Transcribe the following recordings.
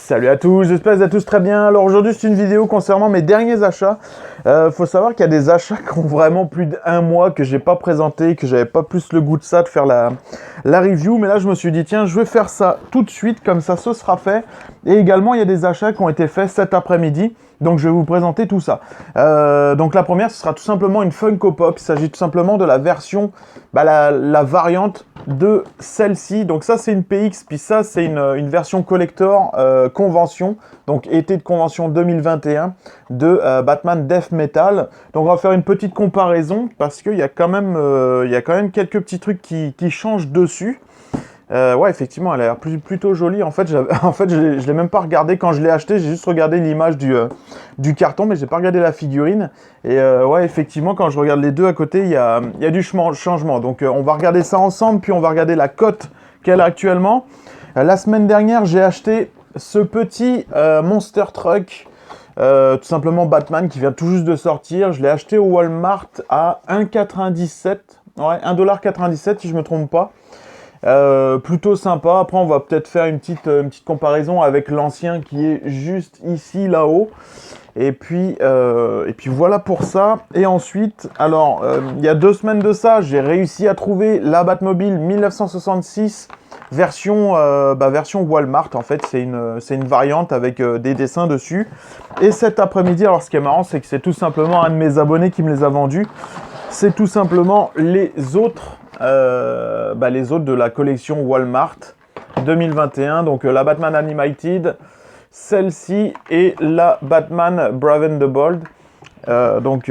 Salut à tous, j'espère que vous êtes tous très bien. Alors aujourd'hui c'est une vidéo concernant mes derniers achats. Faut savoir qu'il y a des achats qui ont vraiment plus d'1 mois que j'ai pas présenté, que j'avais pas plus le goût de ça, de faire la review. Mais là je me suis dit tiens, je vais faire ça tout de suite, comme ça ce sera fait. Et également il y a des achats qui ont été faits cet après-midi. Donc je vais vous présenter tout ça. Donc la première, ce sera tout simplement une Funko Pop. Il s'agit tout simplement de la version, la variante de celle-ci. Donc ça c'est une PX, puis ça c'est une version collector convention. Donc été de convention 2021 de Batman Death Metal. Donc on va faire une petite comparaison parce qu'il y a quand même quelques petits trucs qui changent dessus. Ouais, effectivement, elle a l'air plutôt jolie. En fait, je l'ai même pas regardé quand je l'ai acheté. J'ai juste regardé l'image du carton, mais j'ai pas regardé la figurine. Et ouais, effectivement, quand je regarde les deux à côté, il y a du changement. Donc, on va regarder ça ensemble, puis on va regarder la cote qu'elle a actuellement. La semaine dernière, j'ai acheté ce petit Monster Truck. Tout simplement Batman qui vient tout juste de sortir. Je l'ai acheté au Walmart à 1,97. Ouais, 1,97$ si je me trompe pas. Plutôt sympa. Après on va peut-être faire une petite comparaison avec l'ancien qui est juste ici là-haut. Et puis voilà pour ça. Et ensuite, alors il y a 2 semaines de ça, j'ai réussi à trouver la Batmobile 1966 version Walmart. En fait c'est une variante avec des dessins dessus. Et cet après-midi, alors ce qui est marrant, c'est que c'est tout simplement un de mes abonnés qui me les a vendus. C'est tout simplement les autres de la collection Walmart 2021, donc la Batman Animated, celle-ci et la Batman Brave and the Bold. Donc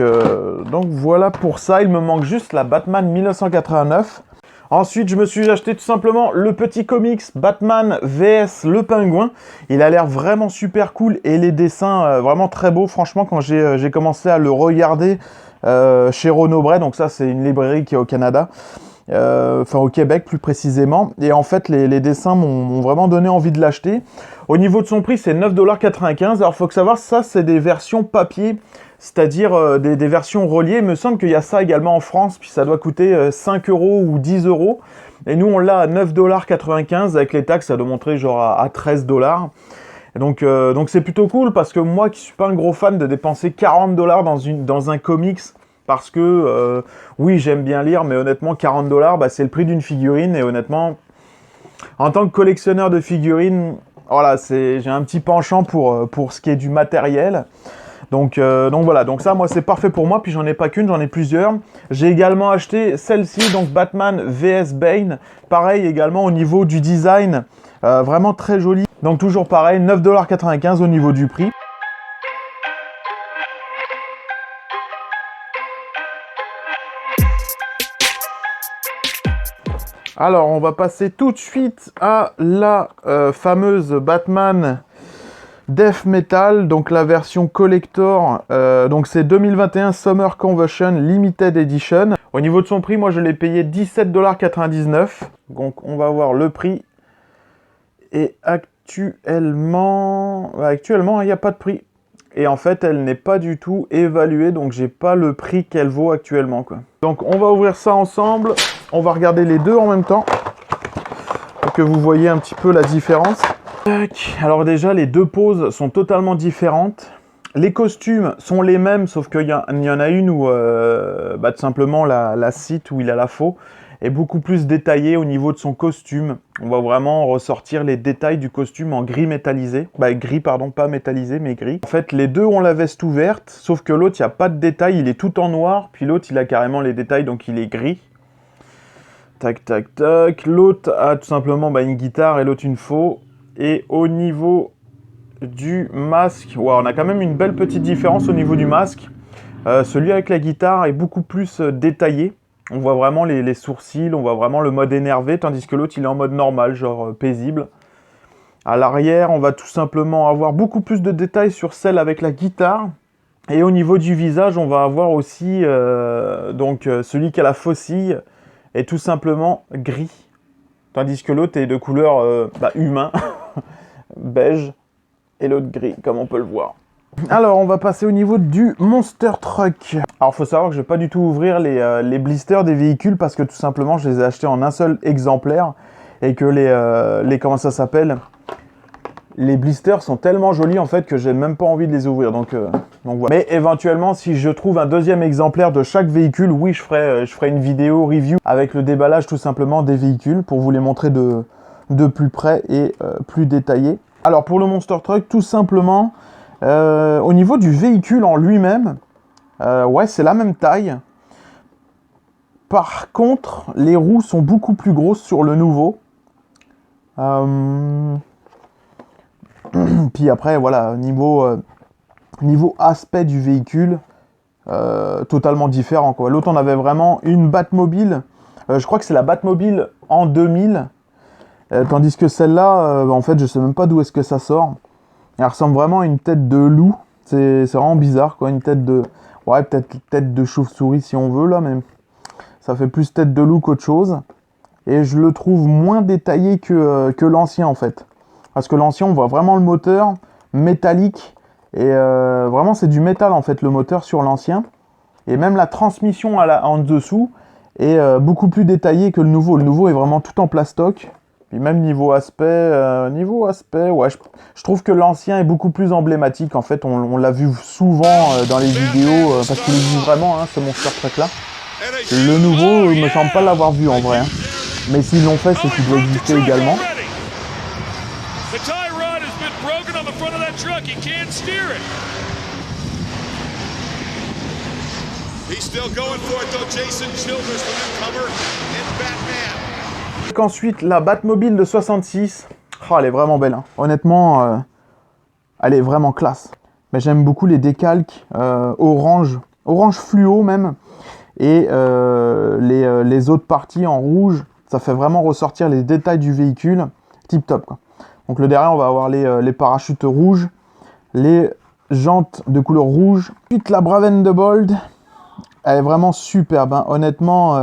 voilà pour ça, il me manque juste la Batman 1989. Ensuite, je me suis acheté tout simplement le petit comics Batman vs le Pingouin. Il a l'air vraiment super cool et les dessins vraiment très beaux. Franchement, quand j'ai commencé à le regarder chez Renaud Bray, donc ça c'est une librairie qui est au Canada, enfin au Québec plus précisément, et en fait les dessins m'ont vraiment donné envie de l'acheter. Au niveau de son prix, c'est 9,95 $. Alors faut que savoir, ça c'est des versions papier, c'est-à-dire des versions reliées. Il me semble qu'il y a ça également en France, puis ça doit coûter 5 € ou 10 €. Et nous on l'a à 9,95 $, avec les taxes ça doit montrer genre à 13 $. Donc c'est plutôt cool parce que moi qui suis pas un gros fan de dépenser 40 $ dans un comics, parce que oui j'aime bien lire, mais honnêtement 40 $, c'est le prix d'une figurine, et honnêtement en tant que collectionneur de figurines, voilà, j'ai un petit penchant pour ce qui est du matériel. Donc voilà, donc ça moi c'est parfait pour moi, puis j'en ai pas qu'une, j'en ai plusieurs. J'ai également acheté celle-ci, donc Batman vs Bane, pareil également au niveau du design, vraiment très joli. Donc toujours pareil, 9,95 $ au niveau du prix. Alors on va passer tout de suite à la fameuse Batman Death Metal, donc la version collector, donc c'est 2021 Summer Conversion Limited Edition. Au niveau de son prix, moi je l'ai payé 17,99 $. Donc on va voir le prix. Et actuellement il n'y a pas de prix. Et en fait elle n'est pas du tout évaluée, donc j'ai pas le prix qu'elle vaut actuellement, quoi. Donc on va ouvrir ça ensemble, on va regarder les deux en même temps pour que vous voyez un petit peu la différence. Alors déjà les deux poses sont totalement différentes. Les costumes sont les mêmes, sauf qu'il y en a une où tout simplement la site où il a la faux est beaucoup plus détaillée au niveau de son costume. On va vraiment ressortir les détails du costume en gris métallisé. Gris pardon, pas métallisé mais gris. En fait les deux ont la veste ouverte, sauf que l'autre il n'y a pas de détails, il est tout en noir, puis l'autre il a carrément les détails, donc il est gris. Tac tac tac, l'autre a tout simplement une guitare et l'autre une faux. Et au niveau du masque, wow, on a quand même une belle petite différence au niveau du masque. Celui avec la guitare est beaucoup plus détaillé. On voit vraiment les sourcils, on voit vraiment le mode énervé, tandis que l'autre il est en mode normal, genre paisible. À l'arrière, on va tout simplement avoir beaucoup plus de détails sur celle avec la guitare. Et au niveau du visage, on va avoir aussi celui qui a la faucille est tout simplement gris. Tandis que l'autre est de couleur humain, beige, et l'autre gris, comme on peut le voir. Alors, on va passer au niveau du Monster Truck. Alors, il faut savoir que je ne vais pas du tout ouvrir les blisters des véhicules parce que tout simplement, je les ai achetés en un seul exemplaire et que comment ça s'appelle, les blisters sont tellement jolis en fait que j'ai même pas envie de les ouvrir. Donc voilà. Mais éventuellement, si je trouve un deuxième exemplaire de chaque véhicule, oui, je ferai une vidéo review avec le déballage tout simplement des véhicules pour vous les montrer de plus près et plus détaillé. Alors pour le Monster Truck, tout simplement, au niveau du véhicule en lui-même, ouais, c'est la même taille. Par contre, les roues sont beaucoup plus grosses sur le nouveau. Puis après, voilà, niveau aspect du véhicule, totalement différent, quoi. L'autre, on avait vraiment une Batmobile. Je crois que c'est la Batmobile en 2000. Tandis que celle-là, en fait, je sais même pas d'où est-ce que ça sort. Elle ressemble vraiment à une tête de loup. C'est vraiment bizarre, quoi. Une tête de... Ouais, peut-être tête de chauve-souris si on veut, là, mais... Ça fait plus tête de loup qu'autre chose. Et je le trouve moins détaillé que l'ancien, en fait. Parce que l'ancien, on voit vraiment le moteur métallique. Et vraiment, c'est du métal, en fait, le moteur sur l'ancien. Et même la transmission en dessous est beaucoup plus détaillée que le nouveau. Le nouveau est vraiment tout en plastoc. Puis même niveau aspect, ouais, je trouve que l'ancien est beaucoup plus emblématique. En fait, on l'a vu souvent dans les vidéos, parce qu'il existe vraiment, hein, ce Monster Truck là. Le nouveau, il me semble pas l'avoir vu en vrai. Hein. Mais s'ils l'ont fait, c'est qu'il doit exister également. Ensuite, la Batmobile de 66. Oh, elle est vraiment belle. Hein. Honnêtement, elle est vraiment classe. Mais j'aime beaucoup les décalques orange fluo même. Et les autres parties en rouge, ça fait vraiment ressortir les détails du véhicule. Tip top, quoi. Donc le derrière, on va avoir les parachutes rouges, les jantes de couleur rouge. Ensuite, la Brabantbold, elle est vraiment superbe. Hein. Honnêtement,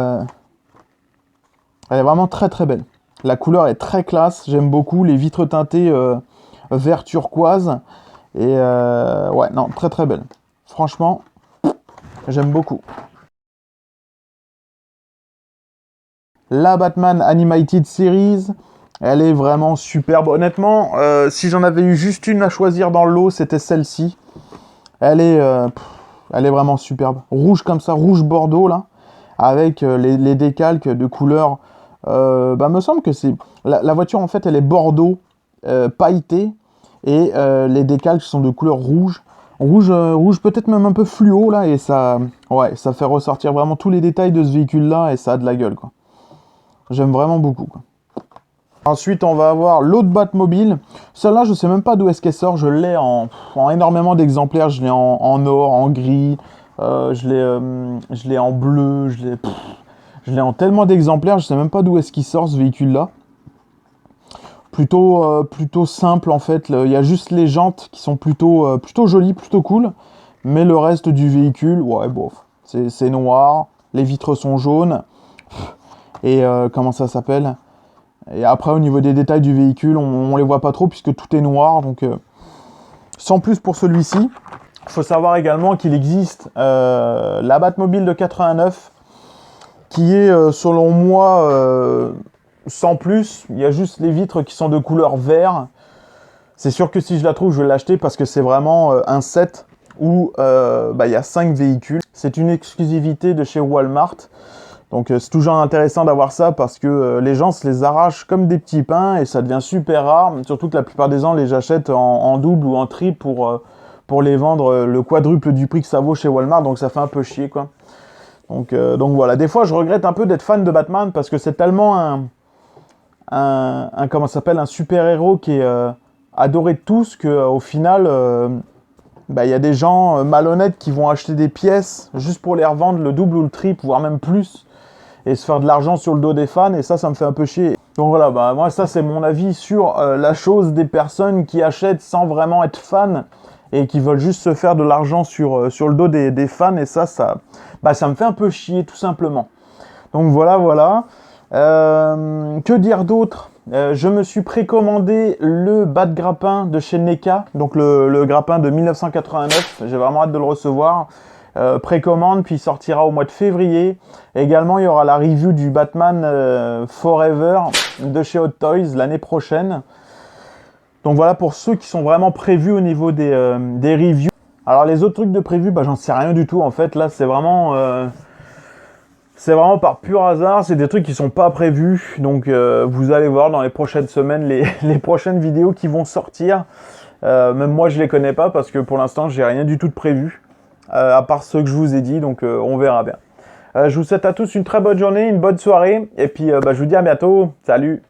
elle est vraiment très très belle. La couleur est très classe, j'aime beaucoup. Les vitres teintées vert turquoise. Et ouais, non, très très belle. Franchement, j'aime beaucoup. La Batman Animated Series, elle est vraiment superbe. Honnêtement, si j'en avais eu juste une à choisir dans le lot, c'était celle-ci. Elle est vraiment superbe. Rouge comme ça, rouge bordeaux là, avec les décalques de couleur. Me semble que c'est la voiture en fait, elle est bordeaux pailleté et les décalques sont de couleur rouge. Rouge peut-être même un peu fluo là, et ça fait ressortir vraiment tous les détails de ce véhicule là et ça a de la gueule, quoi. J'aime vraiment beaucoup, quoi. Ensuite, on va avoir l'autre Batmobile. Celle-là, je sais même pas d'où est-ce qu'elle sort. Je l'ai en énormément d'exemplaires. Je l'ai en or, en gris. Je l'ai en bleu. Je l'ai en tellement d'exemplaires. Je sais même pas d'où est-ce qu'il sort, ce véhicule-là. Plutôt simple, en fait. Il y a juste les jantes qui sont plutôt jolies, plutôt cool. Mais le reste du véhicule, ouais, bof. C'est noir. Les vitres sont jaunes. Et comment ça s'appelle? Et après, au niveau des détails du véhicule, on les voit pas trop puisque tout est noir. Donc, sans plus pour celui-ci. Il faut savoir également qu'il existe la Batmobile de 89 qui est, selon moi, sans plus. Il y a juste les vitres qui sont de couleur vert. C'est sûr que si je la trouve, je vais l'acheter parce que c'est vraiment un set où il y a 5 véhicules. C'est une exclusivité de chez Walmart. Donc c'est toujours intéressant d'avoir ça parce que les gens se les arrachent comme des petits pains et ça devient super rare. Surtout que la plupart des gens les achètent en double ou en triple pour les vendre le quadruple du prix que ça vaut chez Walmart. Donc ça fait un peu chier, quoi. Donc voilà, des fois je regrette un peu d'être fan de Batman parce que c'est tellement comment ça s'appelle, un super-héros qui est adoré de tous qu'au final, il y a des gens malhonnêtes qui vont acheter des pièces juste pour les revendre le double ou le triple, voire même plus, et se faire de l'argent sur le dos des fans, et ça me fait un peu chier. Donc voilà, moi ça c'est mon avis sur la chose des personnes qui achètent sans vraiment être fans, et qui veulent juste se faire de l'argent sur le dos des fans, et ça me fait un peu chier tout simplement. Donc voilà. Que dire d'autre? Je me suis précommandé le Bat Grappin de chez NECA, donc le grappin de 1989, j'ai vraiment hâte de le recevoir. Précommande, puis il sortira au mois de février. Également, il y aura la review du Batman Forever de chez Hot Toys l'année prochaine. Donc voilà pour ceux qui sont vraiment prévus au niveau des reviews. Alors les autres trucs de prévus, bah, j'en sais rien du tout en fait. Là c'est vraiment par pur hasard, c'est des trucs qui sont pas prévus. Donc vous allez voir dans les prochaines semaines les prochaines vidéos qui vont sortir. Même moi je les connais pas parce que pour l'instant j'ai rien du tout de prévu. À part ceux que je vous ai dit, donc on verra bien. Je vous souhaite à tous une très bonne journée, une bonne soirée, et puis je vous dis à bientôt. Salut!